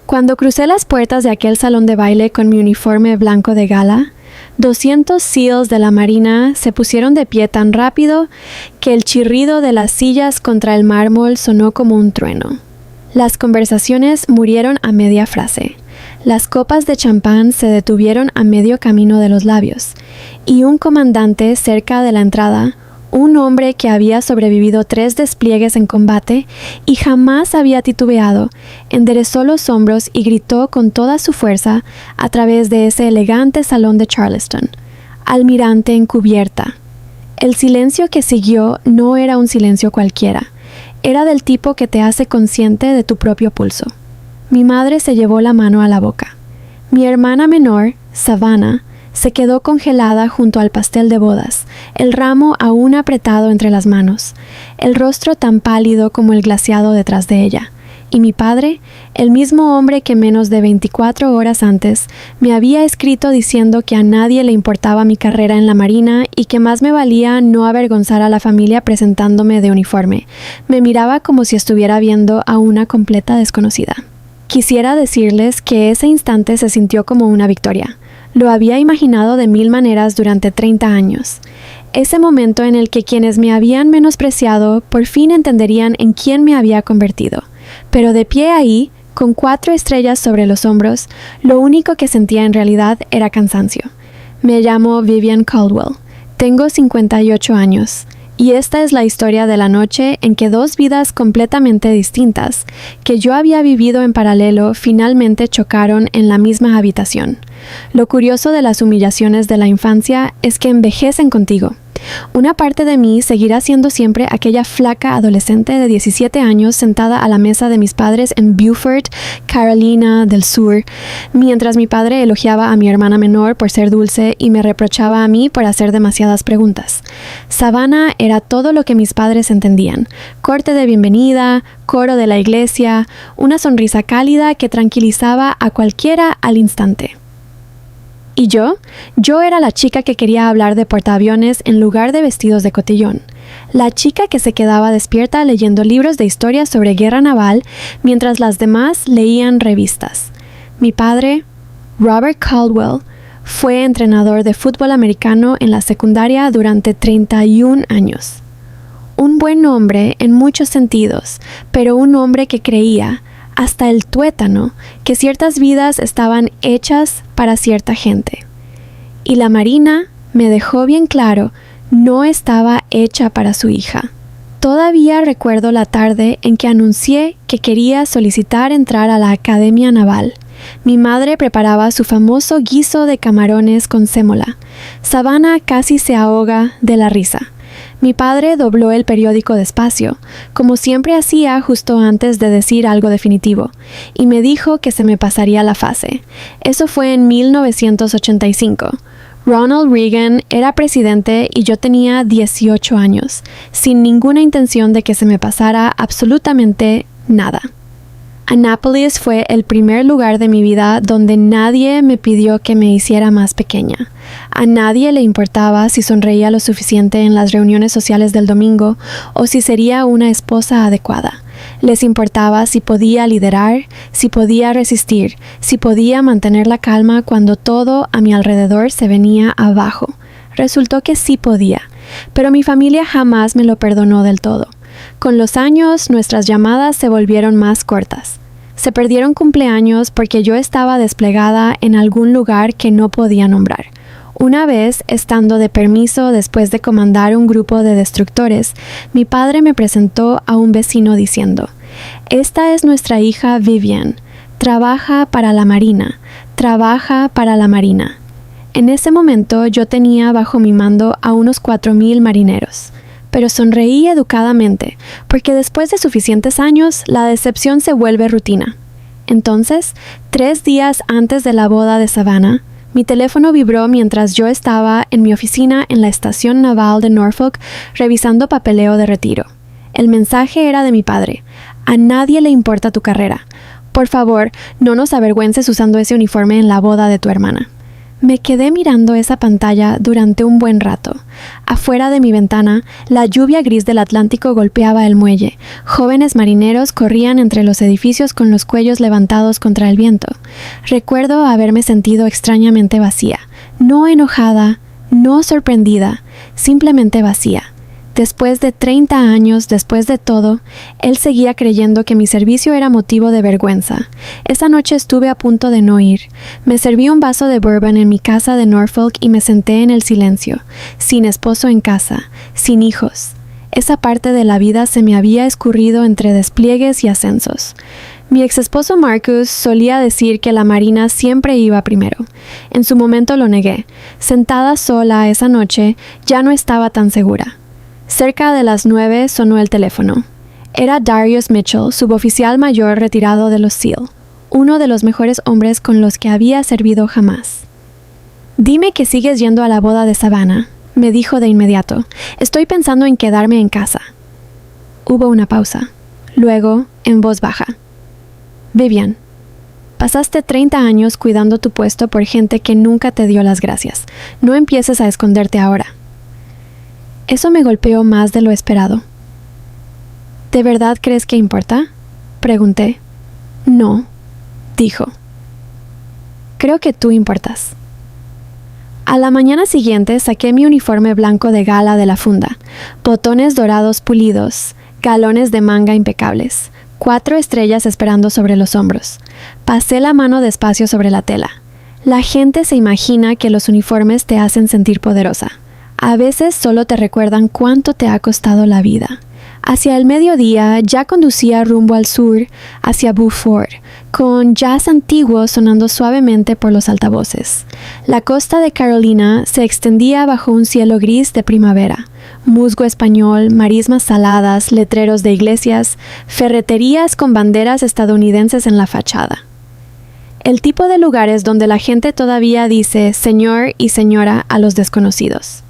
Cuando crucé las puertas de aquel salón de baile con mi uniforme blanco de gala, 200 SEALs de la Marina se pusieron de pie tan rápido que el chirrido de las sillas contra el mármol sonó como un trueno. Las conversaciones murieron a media frase. Las copas de champán se detuvieron a medio camino de los labios, y un comandante cerca de la entrada, un hombre que había sobrevivido 3 despliegues en combate y jamás había titubeado, enderezó los hombros y gritó con toda su fuerza a través de ese elegante salón de Charleston: «Almirante en cubierta». El silencio que siguió no era un silencio cualquiera, era del tipo que te hace consciente de tu propio pulso. Mi madre se llevó la mano a la boca. Mi hermana menor, Savannah, se quedó congelada junto al pastel de bodas, el ramo aún apretado entre las manos, el rostro tan pálido como el glaciado detrás de ella. Y mi padre, el mismo hombre que menos de 24 horas antes me había escrito diciendo que a nadie le importaba mi carrera en la Marina y que más me valía no avergonzar a la familia presentándome de uniforme, me miraba como si estuviera viendo a una completa desconocida. Quisiera decirles que ese instante se sintió como una victoria. Lo había imaginado de 1000 maneras durante 30 años. Ese momento en el que quienes me habían menospreciado por fin entenderían en quién me había convertido. Pero de pie ahí, con 4 estrellas sobre los hombros, lo único que sentía en realidad era cansancio. Me llamo Vivian Caldwell. Tengo 58 años. Y esta es la historia de la noche en que 2 vidas completamente distintas, que yo había vivido en paralelo, finalmente chocaron en la misma habitación. Lo curioso de las humillaciones de la infancia es que envejecen contigo. Una parte de mí seguirá siendo siempre aquella flaca adolescente de 17 años sentada a la mesa de mis padres en Beaufort, Carolina del Sur, mientras mi padre elogiaba a mi hermana menor por ser dulce y me reprochaba a mí por hacer demasiadas preguntas. Savannah era todo lo que mis padres entendían: corte de bienvenida, coro de la iglesia, una sonrisa cálida que tranquilizaba a cualquiera al instante. ¿Y yo? Yo era la chica que quería hablar de portaaviones en lugar de vestidos de cotillón. La chica que se quedaba despierta leyendo libros de historia sobre guerra naval mientras las demás leían revistas. Mi padre, Robert Caldwell, fue entrenador de fútbol americano en la secundaria durante 31 años. Un buen hombre en muchos sentidos, pero un hombre que creía, hasta el tuétano, que ciertas vidas estaban hechas para cierta gente. Y la Marina, me dejó bien claro, no estaba hecha para su hija. Todavía recuerdo la tarde en que anuncié que quería solicitar entrar a la Academia Naval. Mi madre preparaba su famoso guiso de camarones con sémola. Savannah casi se ahoga de la risa. Mi padre dobló el periódico despacio, como siempre hacía justo antes de decir algo definitivo, y me dijo que se me pasaría la fase. Eso fue en 1985. Ronald Reagan era presidente y yo tenía 18 años, sin ninguna intención de que se me pasara absolutamente nada. Annapolis fue el primer lugar de mi vida donde nadie me pidió que me hiciera más pequeña. A nadie le importaba si sonreía lo suficiente en las reuniones sociales del domingo o si sería una esposa adecuada. Les importaba si podía liderar, si podía resistir, si podía mantener la calma cuando todo a mi alrededor se venía abajo. Resultó que sí podía, pero mi familia jamás me lo perdonó del todo. Con los años, nuestras llamadas se volvieron más cortas. Se perdieron cumpleaños porque yo estaba desplegada en algún lugar que no podía nombrar. Una vez, estando de permiso después de comandar un grupo de destructores, mi padre me presentó a un vecino diciendo: «Esta es nuestra hija Vivian. Trabaja para la Marina. Trabaja para la Marina». En ese momento yo tenía bajo mi mando a unos 4000 marineros. Pero sonreí educadamente, porque después de suficientes años, la decepción se vuelve rutina. Entonces, 3 días antes de la boda de Savannah, mi teléfono vibró mientras yo estaba en mi oficina en la estación naval de Norfolk revisando papeleo de retiro. El mensaje era de mi padre: «A nadie le importa tu carrera. Por favor, no nos avergüences usando ese uniforme en la boda de tu hermana». Me quedé mirando esa pantalla durante un buen rato, Afuera de mi ventana, la lluvia gris del Atlántico golpeaba el muelle. Jóvenes marineros corrían entre los edificios con los cuellos levantados contra el viento. Recuerdo haberme sentido extrañamente vacía, no enojada, no sorprendida, simplemente vacía. Después de 30 años, después de todo, él seguía creyendo que mi servicio era motivo de vergüenza. Esa noche estuve a punto de no ir. Me serví un vaso de bourbon en mi casa de Norfolk y me senté en el silencio, sin esposo en casa, sin hijos. Esa parte de la vida se me había escurrido entre despliegues y ascensos. Mi ex esposo Marcus solía decir que la marina siempre iba primero. En su momento lo negué. Sentada sola esa noche, ya no estaba tan segura. Cerca de las 9 sonó el teléfono. Era Darius Mitchell, suboficial mayor retirado de los SEAL, uno de los mejores hombres con los que había servido jamás. «Dime que sigues yendo a la boda de Savannah», me dijo de inmediato. «Estoy pensando en quedarme en casa». Hubo una pausa. Luego, en voz baja. «Vivian, pasaste 30 años cuidando tu puesto por gente que nunca te dio las gracias. No empieces a esconderte ahora». Eso me golpeó más de lo esperado. ¿De verdad crees que importa?, pregunté. «No», dijo. «Creo que tú importas». A la mañana siguiente saqué mi uniforme blanco de gala de la funda, botones dorados pulidos, galones de manga impecables, 4 estrellas esperando sobre los hombros. Pasé la mano despacio sobre la tela. La gente se imagina que los uniformes te hacen sentir poderosa. A veces solo te recuerdan cuánto te ha costado la vida. Hacia el mediodía ya conducía rumbo al sur, hacia Beaufort, con jazz antiguo sonando suavemente por los altavoces. La costa de Carolina se extendía bajo un cielo gris de primavera. Musgo español, marismas saladas, letreros de iglesias, ferreterías con banderas estadounidenses en la fachada. El tipo de lugares donde la gente todavía dice señor y señora a los desconocidos.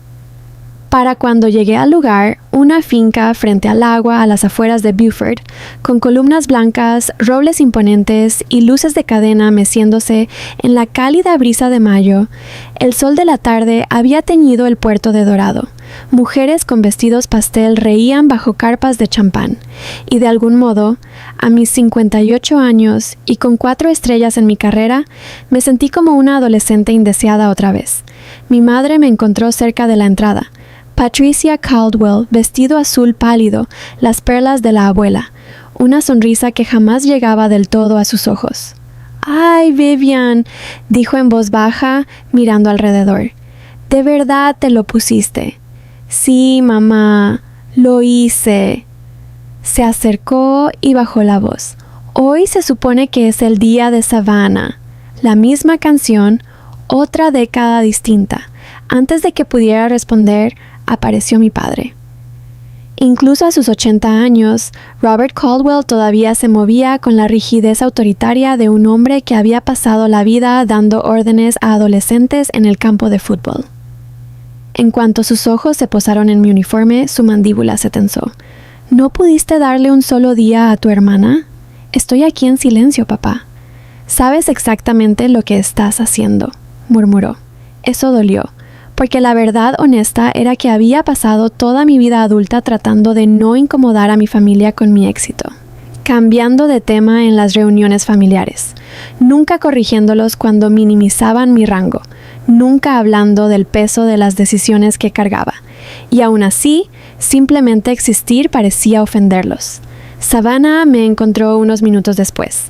Para cuando llegué al lugar, una finca frente al agua a las afueras de Beaufort, con columnas blancas, robles imponentes y luces de cadena meciéndose en la cálida brisa de mayo, el sol de la tarde había teñido el puerto de dorado. Mujeres con vestidos pastel reían bajo carpas de champán, y de algún modo, a mis 58 años y con 4 estrellas en mi carrera, me sentí como una adolescente indeseada otra vez. Mi madre me encontró cerca de la entrada. Patricia Caldwell, vestido azul pálido, las perlas de la abuela, una sonrisa que jamás llegaba del todo a sus ojos. «¡Ay, Vivian!», dijo en voz baja, mirando alrededor. «¿De verdad te lo pusiste?». «Sí, mamá, lo hice». Se acercó y bajó la voz. «Hoy se supone que es el día de Savannah». La misma canción, otra década distinta. Antes de que pudiera responder, apareció mi padre. Incluso a sus 80 años, Robert Caldwell todavía se movía con la rigidez autoritaria de un hombre que había pasado la vida dando órdenes a adolescentes en el campo de fútbol. En cuanto sus ojos se posaron en mi uniforme, su mandíbula se tensó. «¿No pudiste darle un solo día a tu hermana?». «Estoy aquí en silencio, papá». «Sabes exactamente lo que estás haciendo», murmuró. Eso dolió, porque la verdad honesta era que había pasado toda mi vida adulta tratando de no incomodar a mi familia con mi éxito, cambiando de tema en las reuniones familiares, nunca corrigiéndolos cuando minimizaban mi rango, nunca hablando del peso de las decisiones que cargaba, y aún así, simplemente existir parecía ofenderlos. Savannah me encontró unos minutos después.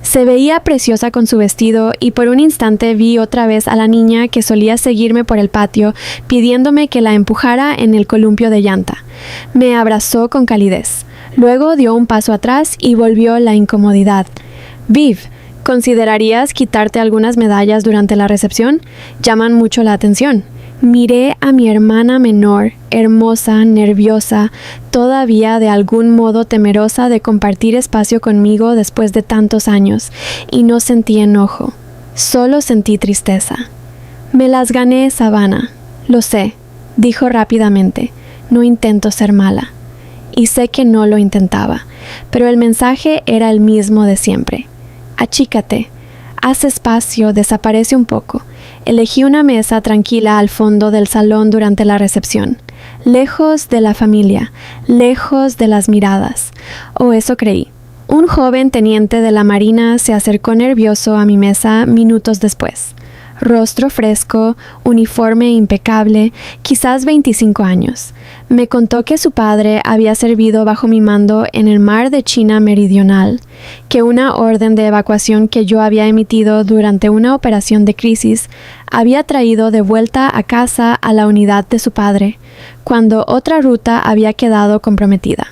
Se veía preciosa con su vestido y por un instante vi otra vez a la niña que solía seguirme por el patio pidiéndome que la empujara en el columpio de llanta. Me abrazó con calidez. Luego dio un paso atrás y volvió la incomodidad. «Viv, ¿considerarías quitarte algunas medallas durante la recepción? Llaman mucho la atención». Miré a mi hermana menor, hermosa, nerviosa, todavía de algún modo temerosa de compartir espacio conmigo después de tantos años, y no sentí enojo, solo sentí tristeza. «Me las gané, Savannah». «Lo sé», dijo rápidamente. «No intento ser mala». Y sé que no lo intentaba, pero el mensaje era el mismo de siempre. «Achícate, haz espacio, desaparece un poco. Elegí una mesa tranquila al fondo del salón durante la recepción, lejos de la familia, lejos de las miradas. O eso creí. Un joven teniente de la Marina se acercó nervioso a mi mesa minutos después. Rostro fresco, uniforme impecable, quizás 25 años. Me contó que su padre había servido bajo mi mando en el mar de China Meridional, que una orden de evacuación que yo había emitido durante una operación de crisis había traído de vuelta a casa a la unidad de su padre, cuando otra ruta había quedado comprometida.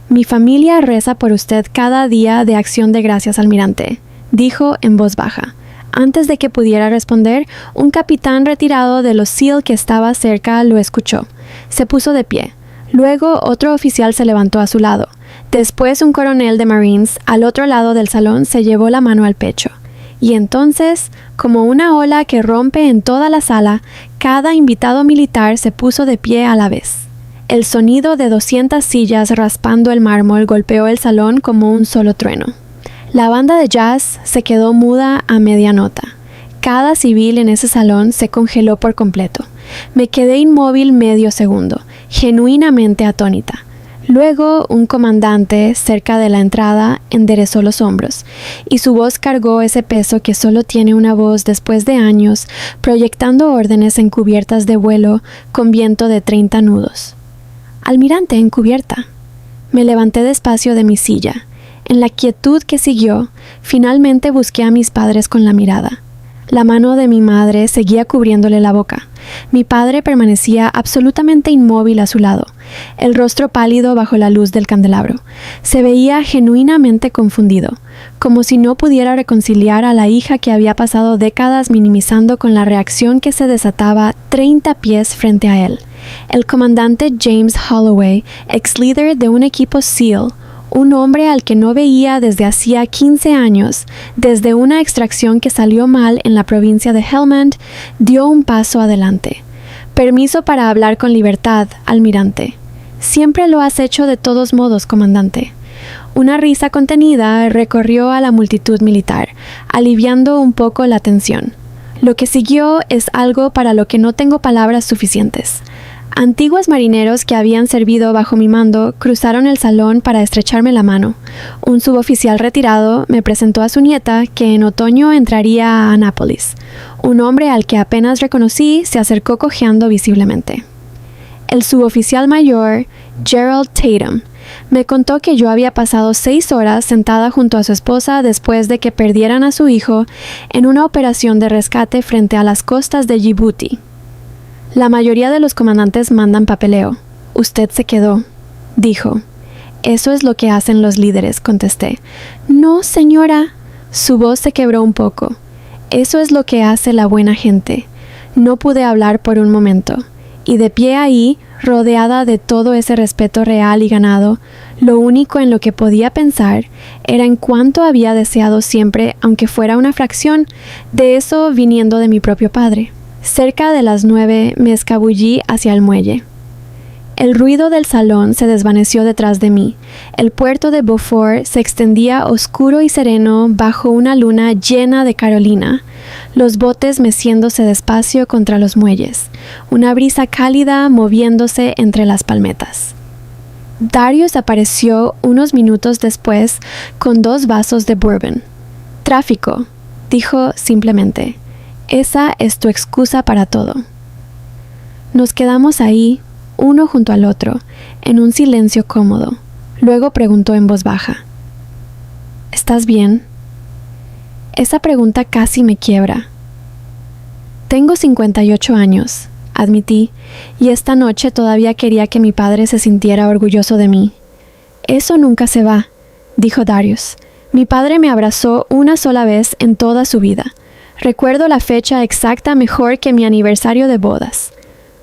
Mi familia reza por usted cada día de Acción de Gracias, almirante, dijo en voz baja. Antes de que pudiera responder, un capitán retirado de los SEAL que estaba cerca lo escuchó. Se puso de pie. Luego otro oficial se levantó a su lado. Después un coronel de Marines al otro lado del salón se llevó la mano al pecho. Y entonces, como una ola que rompe en toda la sala, cada invitado militar se puso de pie a la vez. El sonido de 200 sillas raspando el mármol golpeó el salón como un solo trueno. La banda de jazz se quedó muda a media nota. Cada civil en ese salón se congeló por completo. Me quedé inmóvil medio segundo, genuinamente atónita. Luego, un comandante cerca de la entrada enderezó los hombros, y su voz cargó ese peso que solo tiene una voz después de años, proyectando órdenes en cubiertas de vuelo con viento de 30 nudos. Almirante, en cubierta. Me levanté despacio de mi silla. En la quietud que siguió, finalmente busqué a mis padres con la mirada. La mano de mi madre seguía cubriéndole la boca. Mi padre permanecía absolutamente inmóvil a su lado, el rostro pálido bajo la luz del candelabro. Se veía genuinamente confundido, como si no pudiera reconciliar a la hija que había pasado décadas minimizando con la reacción que se desataba 30 pies frente a él. El comandante James Holloway, ex líder de un equipo SEAL, un hombre al que no veía desde hacía 15 años, desde una extracción que salió mal en la provincia de Helmand, dio un paso adelante. Permiso para hablar con libertad, almirante. Siempre lo has hecho de todos modos, comandante. Una risa contenida recorrió a la multitud militar, aliviando un poco la tensión. Lo que siguió es algo para lo que no tengo palabras suficientes. Antiguos marineros que habían servido bajo mi mando cruzaron el salón para estrecharme la mano. Un suboficial retirado me presentó a su nieta, que en otoño entraría a Annapolis. Un hombre al que apenas reconocí se acercó cojeando visiblemente. El suboficial mayor, Gerald Tatum, me contó que yo había pasado 6 horas sentada junto a su esposa después de que perdieran a su hijo en una operación de rescate frente a las costas de Djibouti. La mayoría de los comandantes mandan papeleo. Usted se quedó, dijo. Eso es lo que hacen los líderes, contesté. No, señora. Su voz se quebró un poco. Eso es lo que hace la buena gente. No pude hablar por un momento. Y de pie ahí, rodeada de todo ese respeto real y ganado, lo único en lo que podía pensar era en cuánto había deseado siempre, aunque fuera una fracción, de eso viniendo de mi propio padre. Cerca de las 9 me escabullí hacia el muelle. El ruido del salón se desvaneció detrás de mí. El puerto de Beaufort se extendía oscuro y sereno bajo una luna llena de Carolina, los botes meciéndose despacio contra los muelles, una brisa cálida moviéndose entre las palmetas. Darius apareció unos minutos después con 2 vasos de bourbon. Tráfico, dijo simplemente. Esa es tu excusa para todo. Nos quedamos ahí, uno junto al otro, en un silencio cómodo. Luego preguntó en voz baja. ¿Estás bien? Esa pregunta casi me quiebra. Tengo 58 años, admití, y esta noche todavía quería que mi padre se sintiera orgulloso de mí. Eso nunca se va, dijo Darius. Mi padre me abrazó una sola vez en toda su vida. Recuerdo la fecha exacta mejor que mi aniversario de bodas.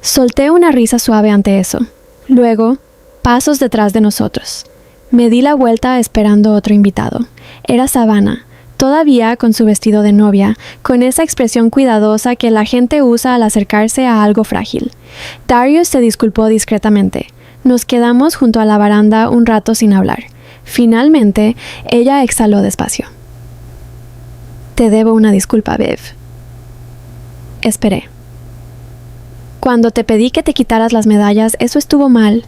Solté una risa suave ante eso. Luego, pasos detrás de nosotros. Me di la vuelta esperando otro invitado. Era Savannah, todavía con su vestido de novia, con esa expresión cuidadosa que la gente usa al acercarse a algo frágil. Darius se disculpó discretamente. Nos quedamos junto a la baranda un rato sin hablar. Finalmente, ella exhaló despacio. Te debo una disculpa, Bev. Esperé. Cuando te pedí que te quitaras las medallas, eso estuvo mal,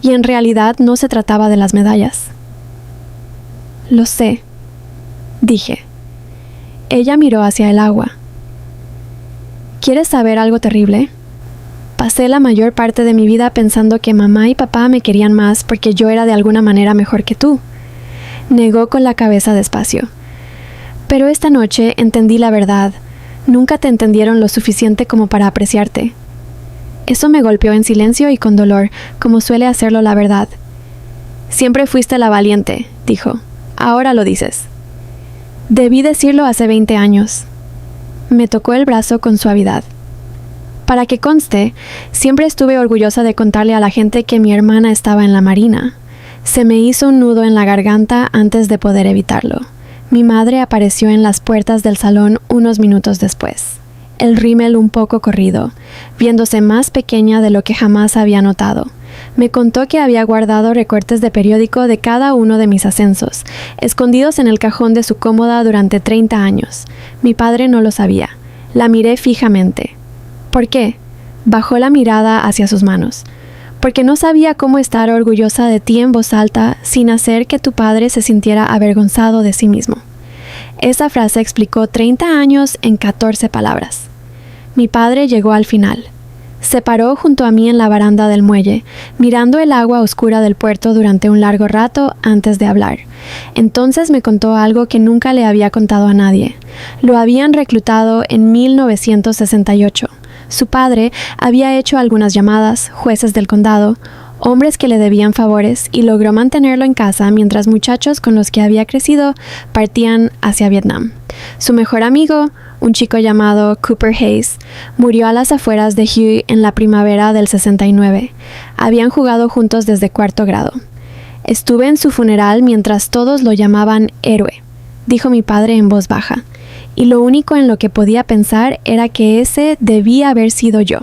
y en realidad no se trataba de las medallas. Lo sé, dije. Ella miró hacia el agua. ¿Quieres saber algo terrible? Pasé la mayor parte de mi vida pensando que mamá y papá me querían más porque yo era de alguna manera mejor que tú. Negó con la cabeza despacio. Pero esta noche entendí la verdad. Nunca te entendieron lo suficiente como para apreciarte. Eso me golpeó en silencio y con dolor, como suele hacerlo la verdad. Siempre fuiste la valiente, dijo. Ahora lo dices. Debí decirlo hace 20 años. Me tocó el brazo con suavidad. Para que conste, siempre estuve orgullosa de contarle a la gente que mi hermana estaba en la marina. Se me hizo un nudo en la garganta antes de poder evitarlo. Mi madre apareció en las puertas del salón unos minutos después. El rímel un poco corrido, viéndose más pequeña de lo que jamás había notado. Me contó que había guardado recortes de periódico de cada uno de mis ascensos, escondidos en el cajón de su cómoda durante 30 años. Mi padre no lo sabía. La miré fijamente. ¿Por qué? Bajó la mirada hacia sus manos. Porque no sabía cómo estar orgullosa de ti en voz alta sin hacer que tu padre se sintiera avergonzado de sí mismo. Esa frase explicó 30 años en 14 palabras. Mi padre llegó al final. Se paró junto a mí en la baranda del muelle, mirando el agua oscura del puerto durante un largo rato antes de hablar. Entonces me contó algo que nunca le había contado a nadie. Lo habían reclutado en 1968. Su padre había hecho algunas llamadas, jueces del condado, hombres que le debían favores, y logró mantenerlo en casa mientras muchachos con los que había crecido partían hacia Vietnam. Su mejor amigo, un chico llamado Cooper Hayes, murió a las afueras de Huey en la primavera del 69. Habían jugado juntos desde cuarto grado. Estuve en su funeral mientras todos lo llamaban héroe, dijo mi padre en voz baja, y lo único en lo que podía pensar era que ese debía haber sido yo.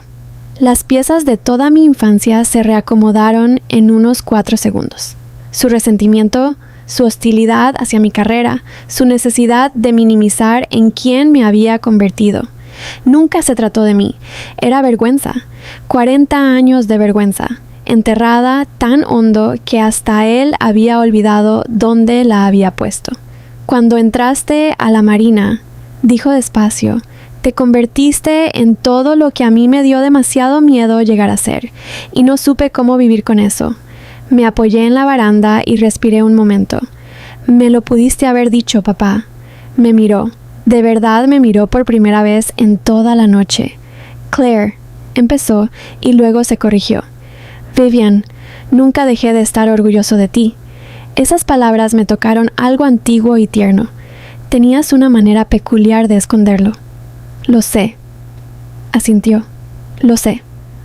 Las piezas de toda mi infancia se reacomodaron en unos 4 segundos. Su resentimiento, su hostilidad hacia mi carrera, su necesidad de minimizar en quién me había convertido. Nunca se trató de mí. Era vergüenza. 40 años de vergüenza, enterrada tan hondo que hasta él había olvidado dónde la había puesto. Cuando entraste a la marina, dijo despacio, te convertiste en todo lo que a mí me dio demasiado miedo llegar a ser, y no supe cómo vivir con eso. Me apoyé en la baranda y respiré un momento. Me lo pudiste haber dicho, papá. Me miró. De verdad me miró por primera vez en toda la noche. Claire, empezó, y luego se corrigió. Vivian, nunca dejé de estar orgulloso de ti. Esas palabras me tocaron algo antiguo y tierno. Tenías una manera peculiar de esconderlo. Lo sé. Asintió. Lo sé.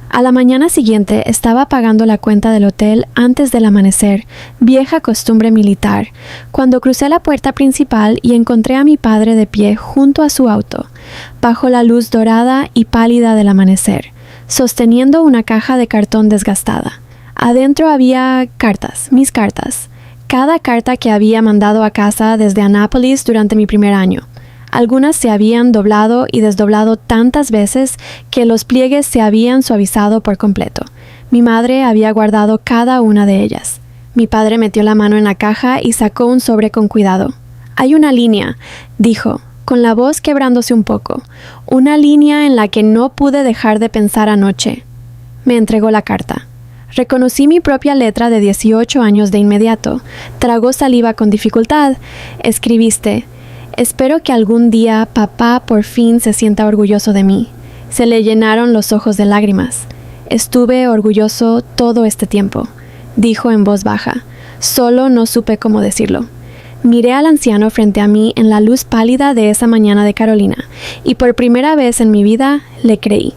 A la mañana siguiente estaba pagando la cuenta del hotel antes del amanecer, vieja costumbre militar, cuando crucé la puerta principal y encontré a mi padre de pie junto a su auto, bajo la luz dorada y pálida del amanecer, sosteniendo una caja de cartón desgastada. Adentro había cartas, mis cartas, cada carta que había mandado a casa desde Annapolis durante mi primer año. Algunas se habían doblado y desdoblado tantas veces que los pliegues se habían suavizado por completo. Mi madre había guardado cada una de ellas. Mi padre metió la mano en la caja y sacó un sobre con cuidado. Hay una línea, dijo, con la voz quebrándose un poco. Una línea en la que no pude dejar de pensar anoche. Me entregó la carta. Reconocí mi propia letra de 18 años de inmediato. Tragó saliva con dificultad. Escribiste: espero que algún día papá por fin se sienta orgulloso de mí. Se le llenaron los ojos de lágrimas. Estuve orgulloso todo este tiempo, dijo en voz baja. Solo no supe cómo decirlo. Miré al anciano frente a mí en la luz pálida de esa mañana de Carolina, y por primera vez en mi vida le creí.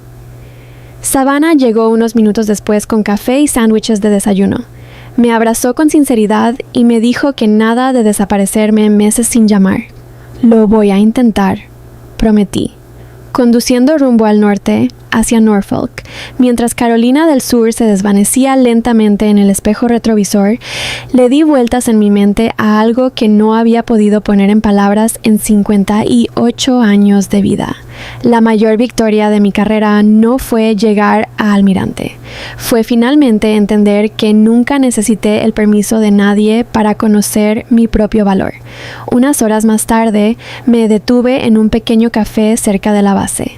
Savannah llegó unos minutos después con café y sándwiches de desayuno. Me abrazó con sinceridad y me dijo que nada de desaparecerme meses sin llamar. Lo voy a intentar, prometí. Conduciendo rumbo al norte, hacia Norfolk, mientras Carolina del Sur se desvanecía lentamente en el espejo retrovisor, le di vueltas en mi mente a algo que no había podido poner en palabras en 58 años de vida. La mayor victoria de mi carrera no fue llegar a almirante. Fue finalmente entender que nunca necesité el permiso de nadie para conocer mi propio valor. Unas horas más tarde, me detuve en un pequeño café cerca de la base.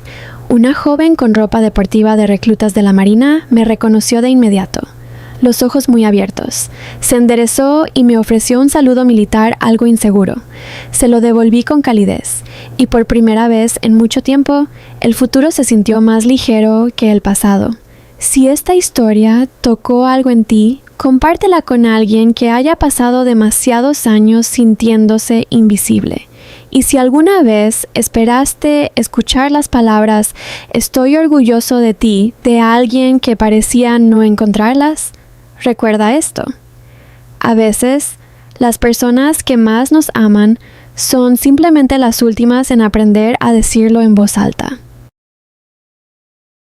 Una joven con ropa deportiva de reclutas de la Marina me reconoció de inmediato. Los ojos muy abiertos. Se enderezó y me ofreció un saludo militar algo inseguro. Se lo devolví con calidez, y por primera vez en mucho tiempo, el futuro se sintió más ligero que el pasado. Si esta historia tocó algo en ti, compártela con alguien que haya pasado demasiados años sintiéndose invisible. Y si alguna vez esperaste escuchar las palabras "estoy orgulloso de ti" de alguien que parecía no encontrarlas, recuerda esto. A veces, las personas que más nos aman son simplemente las últimas en aprender a decirlo en voz alta.